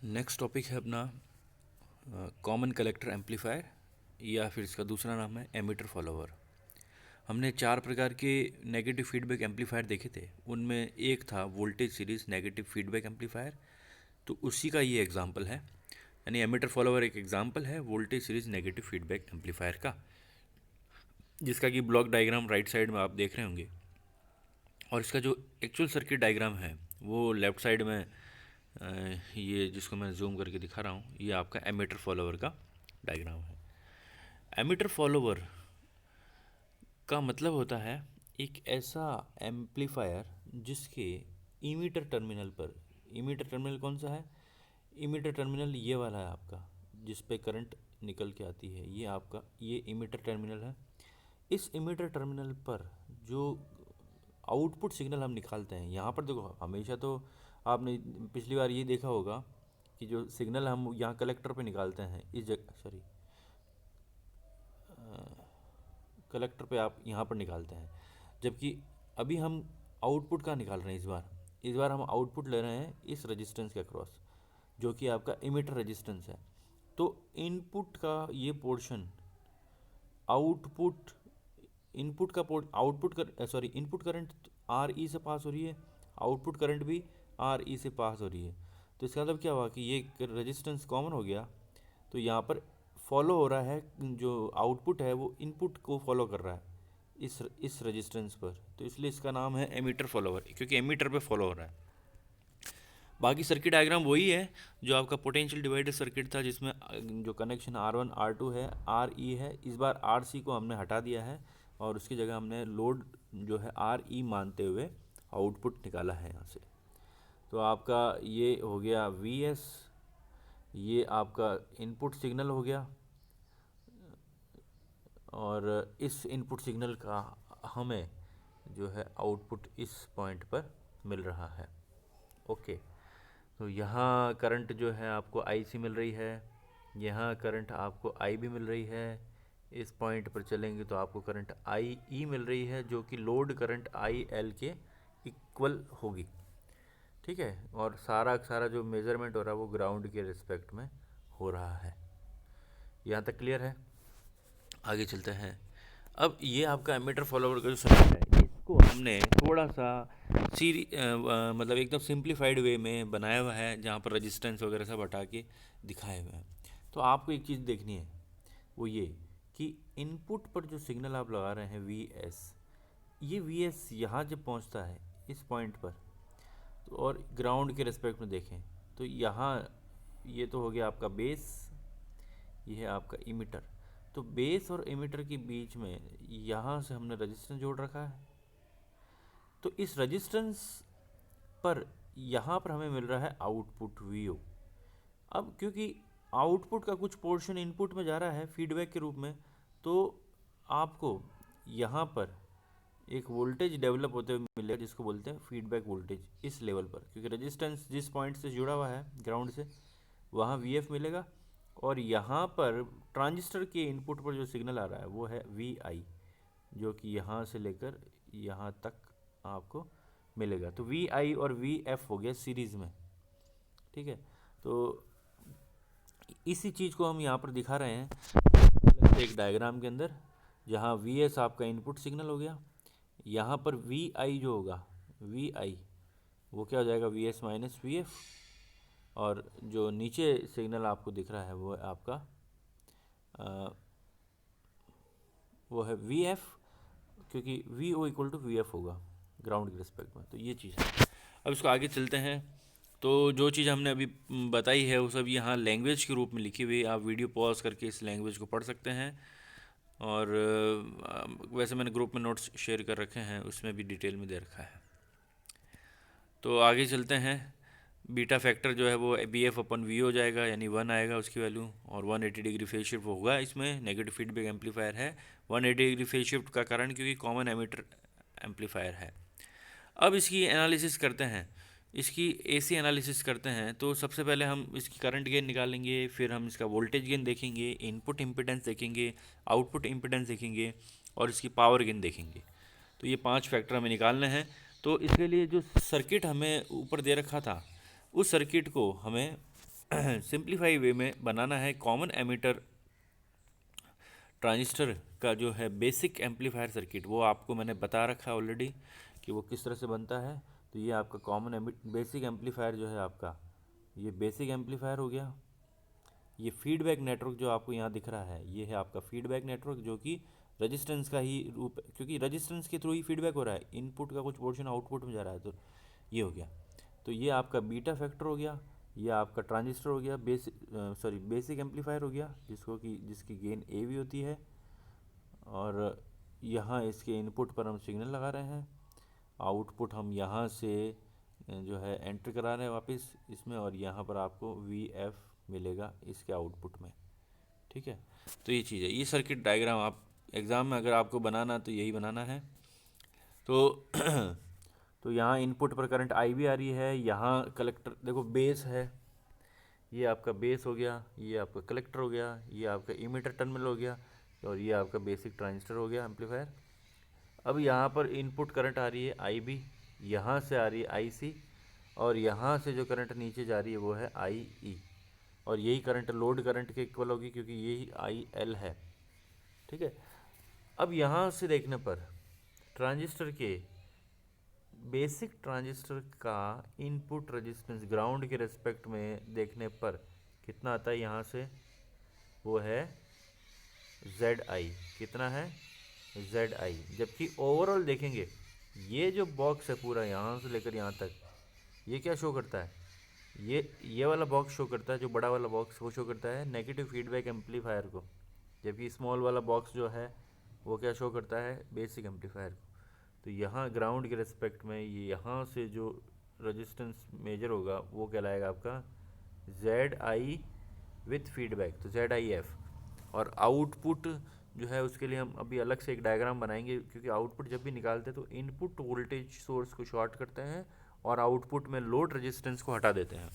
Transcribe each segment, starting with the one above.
Next topic है अपना common collector amplifier या फिर इसका दूसरा नाम है एमिटर फॉलोवर। हमने चार प्रकार के नेगेटिव फीडबैक एम्पलीफायर देखे थे। उनमें एक था voltage series negative feedback amplifier, तो उसी का ये एग्जांपल है। यानी एमिटर फॉलोवर एक एग्जांपल है voltage series negative feedback amplifier का, जिसका कि ब्लॉक डायग्राम राइट साइड में आप देख रहे होंगे। और इसका जो एक्चुअल सर्किट डायग्राम है वो लेफ़्ट साइड में ये जिसको मैं जूम करके दिखा रहा हूँ, ये आपका एमिटर फॉलोवर का डायग्राम है। एमिटर फॉलोवर का मतलब होता है एक ऐसा एम्पलीफायर जिसके इमीटर टर्मिनल पर, इमीटर टर्मिनल कौन सा है? इमीटर टर्मिनल ये वाला है आपका, जिस पे करंट निकल के आती है, ये आपका ये इमीटर टर्मिनल है। इस इमीटर टर्मिनल पर जो आउटपुट सिग्नल हम निकालते हैं, यहाँ पर देखो हमेशा तो आपने पिछली बार ये देखा होगा कि जो सिग्नल हम यहाँ कलेक्टर पे निकालते हैं, इस जगह सॉरी कलेक्टर पे आप यहाँ पर निकालते हैं, जबकि अभी हम आउटपुट का निकाल रहे हैं। इस बार हम आउटपुट ले रहे हैं इस रेजिस्टेंस के अक्रॉस, जो कि आपका इमीटर रेजिस्टेंस है। तो इनपुट का ये पोर्शन आउटपुट, इनपुट का पोर्ट आउटपुट कर sorry input current R E से पास हो रही है, आउटपुट करंट भी आर ई से पास हो रही है। तो इसका मतलब क्या हुआ कि ये रेजिस्टेंस कॉमन हो गया, तो यहाँ पर फॉलो हो रहा है, जो आउटपुट है वो इनपुट को फॉलो कर रहा है इस रेजिस्टेंस पर। तो इसलिए इसका नाम है एमीटर फॉलोवर, क्योंकि एमीटर पे फॉलो हो रहा है। बाकी सर्किट डायग्राम वही है जो आपका पोटेंशियल डिवाइडर सर्किट था, जिसमें जो कनेक्शन R1 R2 है, RE है। इस बार RC को हमने हटा दिया है और उसकी जगह हमने लोड जो है RE मानते हुए आउटपुट निकाला है यहाँ से। तो आपका ये हो गया VS, ये आपका इनपुट सिग्नल हो गया, और इस इनपुट सिग्नल का हमें जो है आउटपुट इस पॉइंट पर मिल रहा है। ओके, तो यहाँ करंट जो है आपको IC मिल रही है, यहाँ करंट आपको IB मिल रही है। इस पॉइंट पर चलेंगे तो आपको करंट IE मिल रही है, जो कि लोड करंट IL के इक्वल होगी। ठीक है, और सारा सारा जो मेज़रमेंट हो रहा है वो ग्राउंड के रिस्पेक्ट में हो रहा है। यहाँ तक क्लियर है? आगे चलते हैं। अब ये आपका एमीटर फॉलोवर का जो सर्किट है, इसको हमने थोड़ा सा मतलब एकदम सिंप्लीफाइड वे में बनाया हुआ है, जहाँ पर रेजिस्टेंस वगैरह सब हटा के दिखाए हुए हैं। तो आपको एक चीज़ देखनी है, वो ये कि इनपुट पर जो सिग्नल आप लगा रहे हैं VS, ये VS यहाँ जब पहुँचता है इस पॉइंट पर, तो और ग्राउंड के रेस्पेक्ट में देखें तो यहाँ ये तो हो गया आपका बेस, ये है आपका इमीटर। तो बेस और इमीटर के बीच में यहाँ से हमने रेजिस्टेंस जोड़ रखा है। तो इस रेजिस्टेंस पर यहाँ पर हमें मिल रहा है आउटपुट VO। अब क्योंकि आउटपुट का कुछ पोर्शन इनपुट में जा रहा है फीडबैक के रूप में, तो आपको यहाँ पर एक वोल्टेज डेवलप होते हुए मिलेगा, जिसको बोलते हैं फीडबैक वोल्टेज, इस लेवल पर। क्योंकि रेजिस्टेंस जिस पॉइंट से जुड़ा हुआ है ग्राउंड से, वहाँ VF मिलेगा, और यहाँ पर ट्रांजिस्टर के इनपुट पर जो सिग्नल आ रहा है वो है VI, जो कि यहाँ से लेकर यहाँ तक आपको मिलेगा। तो VI और VF हो गया सीरीज़ में। ठीक है, तो इसी चीज़ को हम यहाँ पर दिखा रहे हैं एक डायग्राम के अंदर, जहाँ VS आपका इनपुट सिग्नल हो गया, यहाँ पर VI जो होगा, VI वो क्या हो जाएगा, VS माइनस VF, और जो नीचे सिग्नल आपको दिख रहा है वो आपका वो है VF, क्योंकि VO इक्वल टू VF होगा ग्राउंड के रिस्पेक्ट में। तो ये चीज़ है। अब इसको आगे चलते हैं। तो जो चीज़ हमने अभी बताई है वो सब यहाँ लैंग्वेज के रूप में लिखी हुई है, आप वीडियो पॉज करके इस लैंग्वेज को पढ़ सकते हैं। और वैसे मैंने ग्रुप में नोट्स शेयर कर रखे हैं, उसमें भी डिटेल में दे रखा है। तो आगे चलते हैं। बीटा फैक्टर जो है वो BF/V हो जाएगा, यानी 1 आएगा उसकी वैल्यू, और 180 डिग्री फेज शिफ्ट होगा। इसमें नेगेटिव फीडबैक एम्पलीफायर है। 180 डिग्री फेज शिफ्ट का कारण क्योंकि कॉमन एमीटर एम्पलीफायर है। अब इसकी एनालिसिस करते हैं, इसकी AC एनालिसिस करते हैं। तो सबसे पहले हम इसकी करंट गेन निकालेंगे, फिर हम इसका वोल्टेज गेन देखेंगे, इनपुट इम्पिडेंस देखेंगे, आउटपुट इम्पिडेंस देखेंगे, और इसकी पावर गेन देखेंगे। तो ये 5 फैक्टर हमें निकालने हैं। तो इसके लिए जो सर्किट हमें ऊपर दे रखा था, उस सर्किट को हमें सिंप्लीफाई वे में बनाना है कॉमन एमिटर ट्रांजिस्टर का जो है बेसिक एम्पलीफायर सर्किट, वो आपको मैंने बता रखा है ऑलरेडी कि वो किस तरह से बनता है। तो ये आपका कॉमन बेसिक एम्पलीफायर जो है आपका, ये बेसिक एम्पलीफायर हो गया। ये फीडबैक नेटवर्क जो आपको यहाँ दिख रहा है, ये है आपका फीडबैक नेटवर्क, जो कि रजिस्टेंस का ही रूप, क्योंकि रजिस्टेंस के थ्रू ही फीडबैक हो रहा है, इनपुट का कुछ पोर्शन आउटपुट में जा रहा है, तो ये हो गया। तो ये आपका बीटा फैक्टर हो गया, ये आपका ट्रांजिस्टर हो गया, बेसिक एम्पलीफायर हो गया, जिसकी गेन ए भी होती है। और यहाँ इसके इनपुट पर हम सिग्नल लगा रहे हैं, आउटपुट हम यहाँ से जो है एंटर करा रहे हैं वापस इसमें, और यहाँ पर आपको वी एफ मिलेगा इसके आउटपुट में। ठीक है, तो ये चीज़ है। ये सर्किट डायग्राम आप एग्ज़ाम में अगर आपको बनाना तो यही बनाना है। तो तो यहाँ इनपुट पर करंट आई भी आ रही है, यहाँ कलेक्टर देखो बेस है, ये आपका बेस हो गया, ये आपका कलेक्टर हो गया, ये आपका इमीटर टर्मिनल हो गया, और ये आपका बेसिक ट्रांजिस्टर हो गया एम्पलीफायर। अब यहाँ पर इनपुट करंट आ रही है आई बी, यहाँ से आ रही है आई सी, और यहाँ से जो करंट नीचे जा रही है वो है आई ई, और यही करंट लोड करंट के इक्वल होगी, क्योंकि यही आई एल है। ठीक है, अब यहाँ से देखने पर ट्रांजिस्टर के बेसिक ट्रांजिस्टर का इनपुट रेजिस्टेंस ग्राउंड के रेस्पेक्ट में देखने पर कितना आता है यहाँ से, वो है जेड आई। कितना है? जेड आई। जबकि ओवरऑल देखेंगे, ये जो बॉक्स है पूरा यहाँ से लेकर यहाँ तक, ये क्या शो करता है? ये वाला बॉक्स शो करता है, जो बड़ा वाला बॉक्स वो शो करता है नेगेटिव फीडबैक एम्पलीफायर को, जबकि स्मॉल वाला बॉक्स जो है वो क्या शो करता है? बेसिक एम्पलीफायर को। तो यहाँ ग्राउंड के रेस्पेक्ट में ये यहाँ से जो रेजिस्टेंस मेजर होगा वो कहलाएगा आपका जेड आई विथ फीडबैक, तो जेड आई एफ। और आउटपुट जो है उसके लिए हम अभी अलग से एक डायग्राम बनाएंगे, क्योंकि आउटपुट जब भी निकालते हैं तो इनपुट वोल्टेज सोर्स को शॉर्ट करते हैं और आउटपुट में लोड रेजिस्टेंस को हटा देते हैं।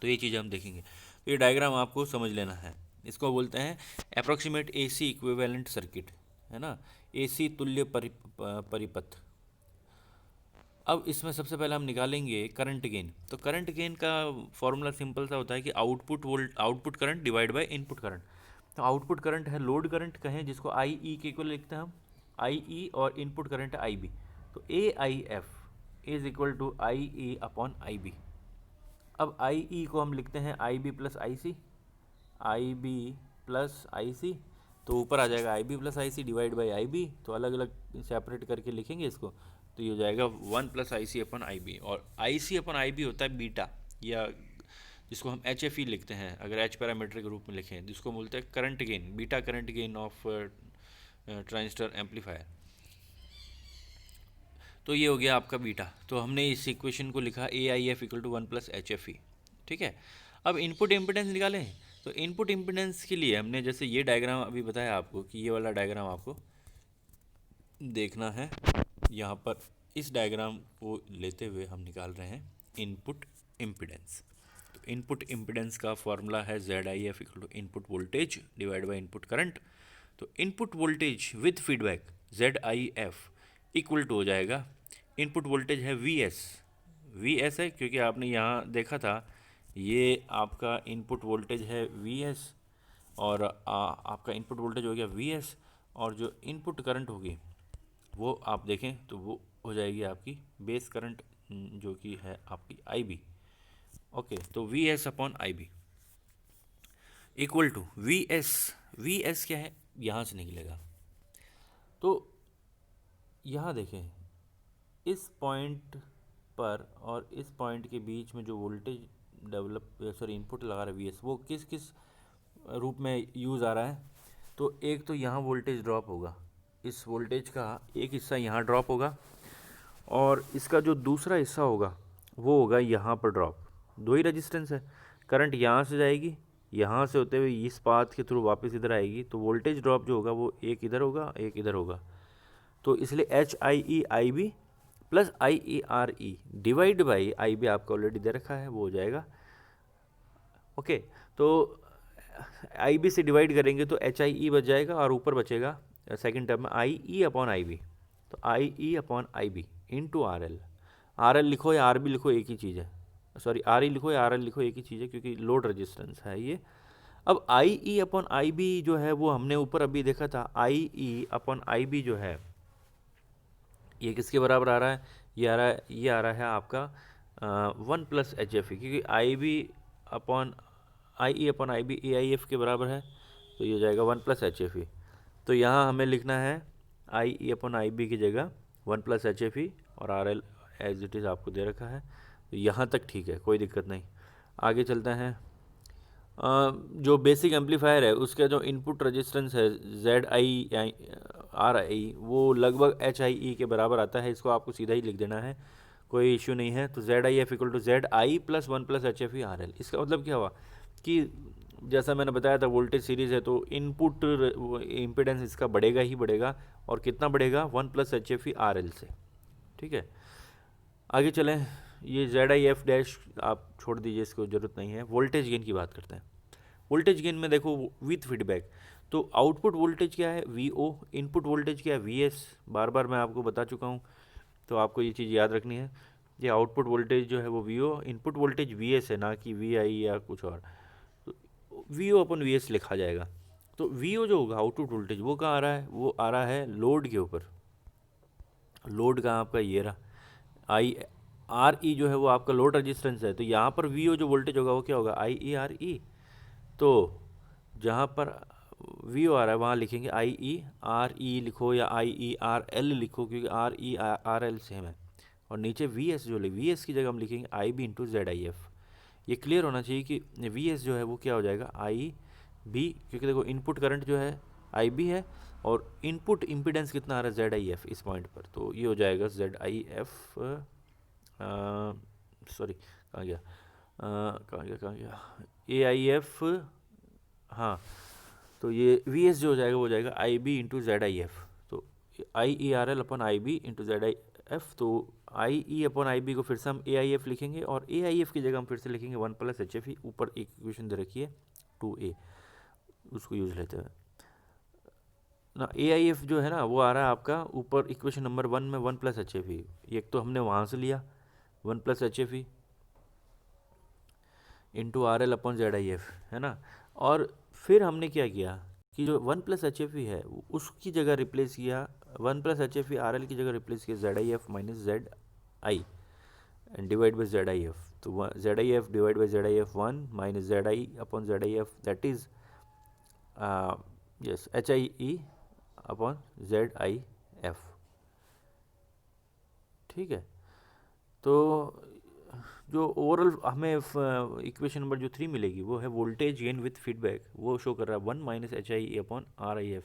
तो ये चीज़ हम देखेंगे। तो ये डायग्राम आपको समझ लेना है। इसको बोलते हैं अप्रॉक्सीमेट एसी इक्विवेलेंट सर्किट, है ना, एसी तुल्य परिपथ। अब इसमें सबसे पहले हम निकालेंगे करंट गेन। तो करंट गेन का फॉर्मूला सिंपल सा होता है कि output current divide by input current. तो आउटपुट करंट है लोड करंट कहें, जिसको आई ई के इक्वल लिखते हैं हम, आई ई, और इनपुट करंट है आई बी। तो A I F is equal to I E upon I B. अब आई ई को हम लिखते हैं I B plus I C, I B plus I C. तो ऊपर आ जाएगा I B plus I C divide by I B. तो अलग अलग सेपरेट करके लिखेंगे इसको, तो ये हो जाएगा 1 plus I C upon I B. और आई सी अपन आई बी होता है बीटा, या जिसको हम एच एफ ई लिखते हैं अगर एच पैरामीटर के रूप में लिखें, जिसको बोलते हैं current gain, beta current gain of transistor amplifier. तो ये हो गया आपका बीटा। तो हमने इस इक्वेशन को लिखा A I F equal to 1 plus H F E. ठीक है, अब इनपुट इम्पिडेंस निकालें। तो इनपुट इम्पिडेंस के लिए हमने जैसे ये डायग्राम अभी बताया आपको कि ये वाला डायग्राम आपको देखना है। यहाँ पर इस डायग्राम को लेते हुए हम निकाल रहे हैं इनपुट इम्पिडेंस। तो इनपुट इम्पिडेंस का फॉर्मूला है Z I F equal to input voltage divide by input current. तो input voltage with feedback Z I F equal to हो जाएगा, इनपुट वोल्टेज है वी एस है, क्योंकि आपने यहाँ देखा था ये आपका इनपुट वोल्टेज है वी एस, और आपका इनपुट वोल्टेज हो गया वी एस, और जो इनपुट करंट होगी वो आप देखें तो वो हो जाएगी आपकी बेस करंट, जो कि है आपकी आई बी। ओके, तो V S upon I B equal to V S क्या है, यहाँ से निकलेगा। तो यहाँ देखें, इस पॉइंट पर और इस पॉइंट के बीच में जो वोल्टेज इनपुट लगा रहा है वी एस, वो किस किस रूप में यूज़ आ रहा है। तो एक तो यहाँ वोल्टेज ड्रॉप होगा, इस वोल्टेज का एक हिस्सा यहाँ ड्रॉप होगा, और इसका जो दूसरा हिस्सा होगा वो होगा यहाँ पर ड्रॉप। दो ही रेजिस्टेंस है, करंट यहाँ से जाएगी, यहाँ से होते हुए इस पाथ के थ्रू वापस इधर आएगी, तो वोल्टेज ड्रॉप जो होगा वो एक इधर होगा एक इधर होगा। तो इसलिए H I E I B plus I E R E divide by I B आपका ऑलरेडी दे रखा है, वो हो जाएगा। ओके, तो आई बी से डिवाइड करेंगे तो एच आई ई बच जाएगा, और ऊपर बचेगा सेकेंड टर्म में आई ई अपॉन आई बी। तो I E upon I B into R L. R L लिखो या आर बी लिखो, एक ही चीज़ है, सॉरी आर ई लिखो या आर एल लिखो, एक ही चीज़ है क्योंकि लोड रेजिस्टेंस है ये। अब I E upon I B जो है वो हमने ऊपर अभी देखा था, आई ई अपॉन आई बी जो है ये किसके बराबर आ रहा है, ये आ रहा है आपका 1 + HFE, क्योंकि I B upon I E upon I B A I F के बराबर है, तो ये हो जाएगा 1 + HFE। तो यहाँ हमें लिखना है आई ई अपॉन आई बी की जगह 1 + HFE और R L as it is आपको दे रखा है। तो यहाँ तक ठीक है, कोई दिक्कत नहीं। आगे चलते हैं। जो बेसिक एम्पलीफायर है उसका जो इनपुट रेजिस्टेंस है ZI वो लगभग HIE के बराबर आता है। इसको आपको सीधा ही लिख देना है, कोई इश्यू नहीं है। तो ZIF = ZI + 1 + HFE RL। इसका मतलब क्या हुआ कि जैसा मैंने बताया था वोल्टेज सीरीज़ है, तो इनपुट इम्पिडेंस इसका बढ़ेगा ही बढ़ेगा, और कितना बढ़ेगा 1 + HFE RL से। ठीक है, आगे चलें। ये ZIF डैश आप छोड़ दीजिए, इसको ज़रूरत नहीं है। वोल्टेज गेन की बात करते हैं। वोल्टेज गेन में देखो विथ फीडबैक, तो आउटपुट वोल्टेज क्या है VO, इनपुट वोल्टेज क्या है VS। बार बार मैं आपको बता चुका हूँ, तो आपको ये चीज़ याद रखनी है। ये आउटपुट वोल्टेज जो है वो VO, इनपुट वोल्टेज VS है, ना कि VI या कुछ और। तो VO अपॉन VS लिखा जाएगा। तो VO जो होगा आउटपुट वोल्टेज, वो कहाँ आ रहा है, वो आ रहा है लोड के ऊपर। लोड का आपका ये रहा, आई आर ई जो है वो आपका लोड रेजिस्टेंस है। तो यहाँ पर वी ओ जो वोल्टेज होगा वो क्या होगा, आई ई आर ई। तो जहाँ पर वी ओ आ रहा है वहाँ लिखेंगे आई ई आर ई लिखो या आई ई आर एल लिखो, क्योंकि R E R L same है। और नीचे वी एस जो वी एस की जगह हम लिखेंगे I B into Z I F. ये क्लियर होना चाहिए कि वी एस जो है वो क्या हो जाएगा आई बी, क्योंकि देखो इनपुट करंट जो है आई बी है और इनपुट इम्पिडेंस कितना आ रहा है जेड आई एफ इस पॉइंट पर। तो ये हो जाएगा जेड आई एफ, सॉरी कहाँ गया, कहाँ गया ए आई एफ, हाँ। तो ये वी एस जो हो जाएगा वो हो जाएगा I B into Z I F. तो I E R L upon I B into Z I F. तो I E upon I B को फिर से हम ए आई एफ लिखेंगे, और ए आई एफ की जगह हम फिर से लिखेंगे 1 + HFE। ऊपर एक इक्वेशन दे रखी है 2A, उसको यूज लेते हैं ना। ए आई एफ जो है ना वो आ रहा है आपका ऊपर इक्वेशन नंबर 1 में 1 + HFE। एक तो हमने वहाँ से लिया 1 + HFE into R L upon Z I F, है ना। और फिर हमने क्या किया कि जो 1 + HFE है उसकी जगह रिप्लेस किया, 1 + HFE आर एल की जगह रिप्लेस किया ZIF - ZI divide by ZIF। तो ZIF divide by ZIF 1 - ZI upon ZIF, that is yes HIE upon ZIF। ठीक है, तो जो ओवरऑल हमें इक्वेशन नंबर जो 3 मिलेगी वो है वोल्टेज गेन विथ फीडबैक। वो शो कर रहा है 1 - HIE अपॉन RIF,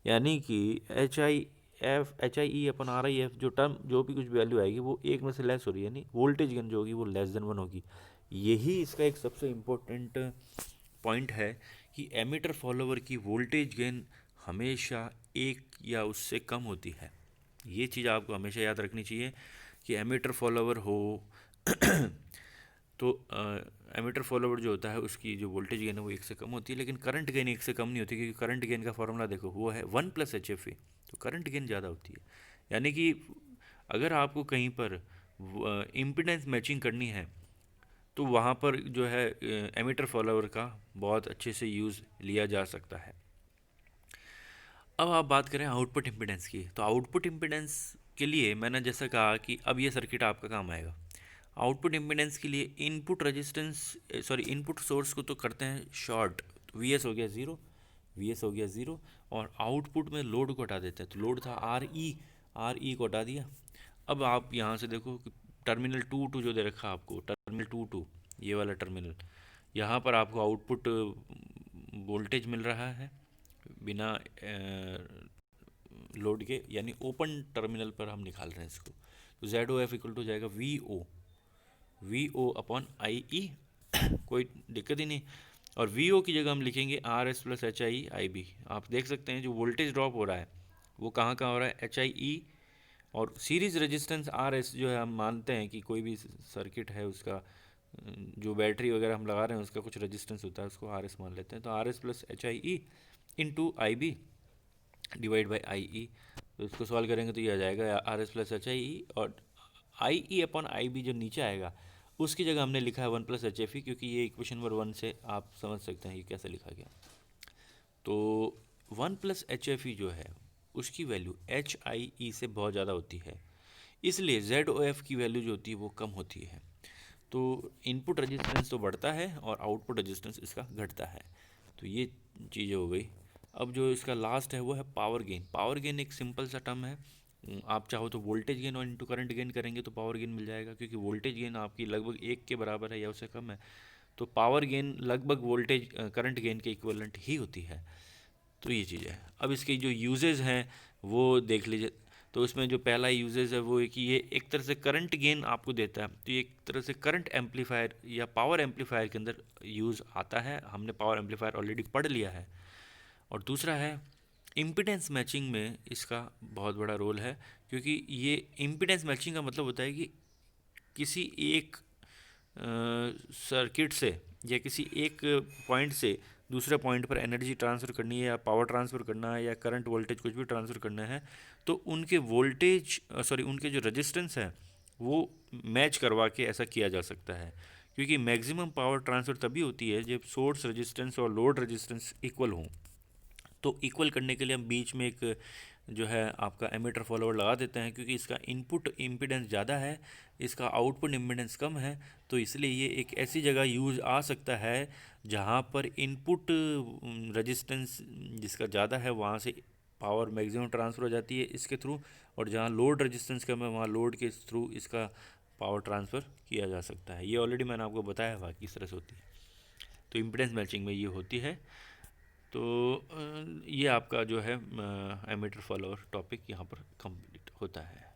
यानी कि HIE अपॉन RIF जो टर्म जो भी कुछ वैल्यू आएगी वो एक में से लेस हो रही है, यानी वोल्टेज गेन जो होगी वो <1 होगी। यही इसका एक सबसे इम्पोर्टेंट पॉइंट है कि एमीटर फॉलोवर की वोल्टेज गेन हमेशा 1 या उससे कम होती है। ये चीज़ आपको हमेशा याद रखनी चाहिए कि एमीटर फॉलोवर हो तो एमीटर फॉलोवर जो होता है उसकी जो वोल्टेज गेन है वो 1 से कम होती है, लेकिन करंट गेन 1 से कम नहीं होती, क्योंकि करंट गेन का फॉर्मूला देखो वो है 1 + HFE। तो करंट गेन ज़्यादा होती है, यानी कि अगर आपको कहीं पर इम्पिडेंस मैचिंग करनी है तो वहाँ पर जो है एमीटर फॉलोवर का बहुत अच्छे से यूज़ लिया जा सकता है। अब आप बात करें आउटपुट इम्पिडेंस की, तो आउटपुट इम्पिडेंस के लिए मैंने जैसा कहा कि अब ये सर्किट आपका काम आएगा। आउटपुट इम्पिडेंस के लिए input resistance sorry input source को तो करते हैं शॉर्ट, तो वी एस हो गया ज़ीरो, वी एस हो गया ज़ीरो, और आउटपुट में लोड को हटा देते हैं। तो लोड था आर ई को हटा दिया। अब आप यहाँ से देखो कि टर्मिनल 2 जो दे रखा आपको, टर्मिनल 2 ये वाला टर्मिनल, यहाँ पर आपको आउटपुट वोल्टेज मिल रहा है बिना लोड के, यानी ओपन टर्मिनल पर हम निकाल रहे हैं इसको। तो ZOF इक्वल टू जाएगा वी ओ अपॉन आई ई, कोई दिक्कत ही नहीं। और वी ओ की जगह हम लिखेंगे RS + HIE IB। आप देख सकते हैं जो वोल्टेज ड्रॉप हो रहा है वो कहाँ कहाँ हो रहा है, HIE और सीरीज़ रेजिस्टेंस RS जो है हम मानते हैं कि कोई भी सर्किट है उसका जो बैटरी वगैरह हम लगा रहे हैं उसका कुछ रेजिस्टेंस होता है, उसको RS मान लेते हैं। तो RS + HIE into IB divide by IE। तो इसको सॉल्व करेंगे तो ये आ जाएगा RS + HIE, और IE अपॉन IB जो नीचे आएगा, उसकी जगह हमने लिखा है 1+HFE, क्योंकि ये इक्वेशन नंबर 1 से आप समझ सकते हैं ये कैसे लिखा गया। तो 1+HFE जो है उसकी वैल्यू HIE से बहुत ज़्यादा होती है, इसलिए ZOF की वैल्यू जो होती है वो कम होती है। तो इनपुट रेजिस्टेंस तो बढ़ता है और आउटपुट रेजिस्टेंस इसका घटता है। तो ये चीज़ें हो गई। अब जो इसका लास्ट है वो है पावर गेन। पावर गेन एक सिंपल सा टर्म है। आप चाहो तो वोल्टेज गेन और इनटू करंट गेन करेंगे तो पावर गेन मिल जाएगा, क्योंकि वोल्टेज गेन आपकी लगभग 1 के बराबर है या उससे कम है, तो पावर गेन लगभग वोल्टेज करंट गेन के इक्विवेलेंट ही होती है। तो ये चीज़ है। अब इसके जो यूजेज हैं वो देख लीजिए। तो इसमें जो पहला यूजेज है वो है कि ये एक तरह से करंट गेन आपको देता है, तो ये एक तरह से करंट एम्पलीफायर या पावर एम्पलीफायर के अंदर यूज़ आता है। हमने पावर एम्पलीफायर ऑलरेडी पढ़ लिया है। और दूसरा है इम्पीडेंस मैचिंग में इसका बहुत बड़ा रोल है, क्योंकि ये इम्पीडेंस मैचिंग का मतलब होता है कि किसी एक सर्किट से या किसी एक पॉइंट से दूसरे पॉइंट पर एनर्जी ट्रांसफ़र करनी है या पावर ट्रांसफ़र करना है या करंट वोल्टेज कुछ भी ट्रांसफ़र करना है, तो उनके वोल्टेज उनके जो रेजिस्टेंस है वो मैच करवा के ऐसा किया जा सकता है। क्योंकि मैक्सिमम पावर ट्रांसफ़र तभी होती है जब सोर्स रेजिस्टेंस और लोड रेजिस्टेंस इक्वल हों। तो इक्वल करने के लिए हम बीच में एक जो है आपका एमीटर फॉलोअर लगा देते हैं, क्योंकि इसका इनपुट इम्पीडेंस ज़्यादा है, इसका आउटपुट इम्पीडेंस कम है। तो इसलिए ये एक ऐसी जगह यूज़ आ सकता है जहाँ पर इनपुट रेजिस्टेंस जिसका ज़्यादा है वहाँ से पावर मैक्सिमम ट्रांसफ़र हो जाती है इसके थ्रू, और जहाँ लोड रेजिस्टेंस कम है वहाँ लोड के थ्रू इसका पावर ट्रांसफ़र किया जा सकता है। ये ऑलरेडी मैंने आपको बताया हुआ किस तरह से होती है। तो इम्पीडेंस मैचिंग में ये होती है। तो ये आपका जो है एमीटर फॉलोअर टॉपिक यहाँ पर कंप्लीट होता है।